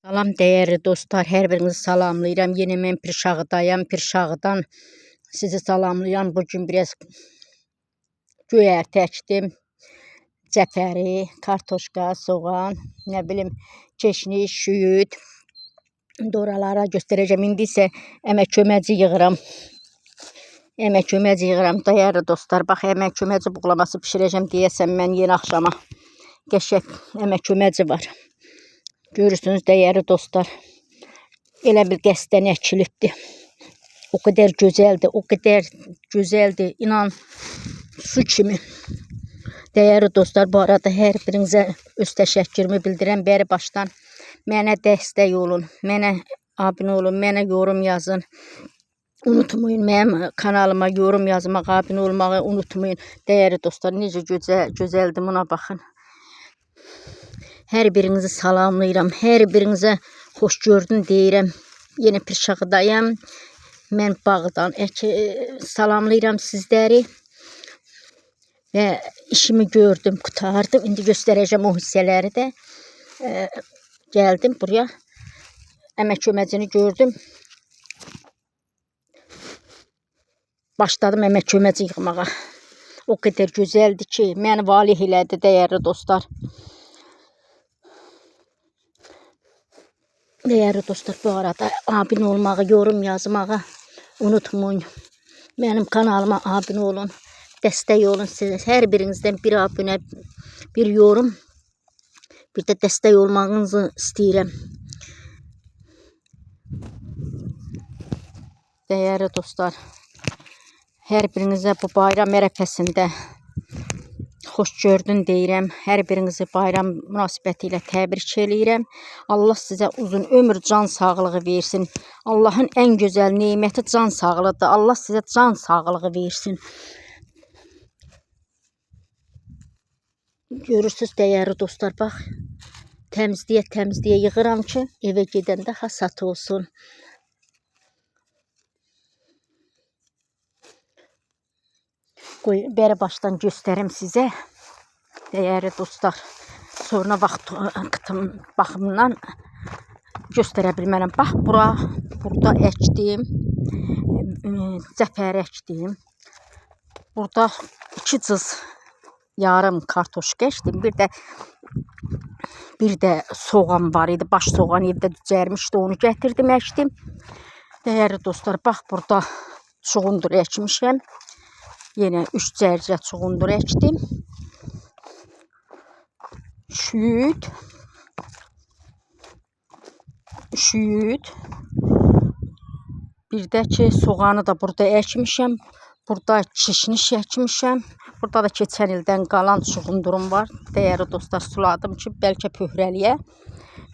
Salam değerli dostlar, hər birinizi salamlayıram. Yine mən Pirşağıdayam. Pirşağıdan sizi salamlayıram. Bugün biraz göyərti əkdim. Cəfəri, kartoşka, soğan, nə bilim, keşniş, şüyüd. Oralara göstərəcəm. İndi isə əmək köməci yığıram. Değerli dostlar, bax, əmək köməci buğlaması pişirəcəm deyəsəm mən yeni axşama. Qəşəng əmək köməci var. Görürsünüz değerli dostlar. Elə bir qəsdən əkilibdir. O kadar gözəldir. İnan, su kimi. Değerli dostlar, bu arada hər birinizə öz təşəkkürümü bildirəm. Bəri başdan mənə dəstək olun. Mənə abunə olun. Mənə yorum yazın. Unutmayın, mənim kanalıma yorum yazmağı, abunə olmağı unutmayın. Değerli dostlar, necə gözəldir, buna baxın. Hər birinizi salamlayıram. Hər birinizə xoş gördün deyirəm. Yeni Pirşağıdayam. Mən bağdan salamlayıram sizləri. Və işimi gördüm, qutardım. İndi göstərəcəm o hissələri də. Gəldim buraya. Əmək köməcini gördüm. Başladım əmək köməci yığmağa. O qədər gözəldir ki, məni valih elədi, değerli dostlar. Değerli dostlar, bu arada abunə olmağı, yorum yazmağı unutmayın. Benim kanalıma abunə olun. Dəstək olun siz. Hər birinizdən bir abunə, bir yorum, bir də dəstək olmağınızı istəyirəm. Değerli dostlar, hər birinizə bu bayram ərəfəsində xoş gördün deyirəm. Hər birinizi bayram münasibətilə təbrik eləyirəm. Allah sizə uzun ömür, can sağlığı versin. Allahın ən gözəl neməti can sağlığıdır. Allah sizə can sağlığı versin. Görürsünüz değerli dostlar, bax. Təmizləyə yığıram ki, evə gedəndə hasat olsun. Bəri başdan göstərim sizə. Değerli dostlar, sonra vaxt baxımından göstərə bilmərəm. Bax, burada əkdim. Cəfəri əkdim. Burada 2 cız yarım kartoşka əkdim. Bir də soğan var idi. Baş soğan evdə düzərmişdi. Onu gətirdim, əkdim. Değerli dostlar, bax, burada çuğundur əkmişəm. Yine 3 cərcə çuğundur əkdim. Şüyüd. Bir də ki, soğanı da burada əkmişəm. Burada kişniş əkmişəm. Burada da keçən ildən qalan çuğundurum var. Değerli dostlar, suladım ki, bəlkə pöhrəliyə.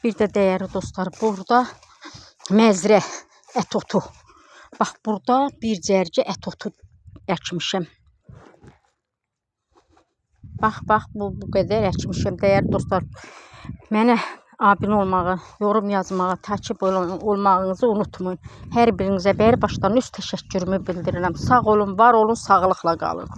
Bir də değerli dostlar, burada məzrə ət otu. Bax, burada bir cərgə ət otu əkmişəm. Bax, bu qədər əkmişəm. Değerli dostlar, mənə abunə olmağı, yorum yazmağı, takip olmağınızı unutmayın. Hər birinizə bəri başdan öz təşəkkürümü bildirirəm. Sağ olun, var olun, sağlıqla qalın.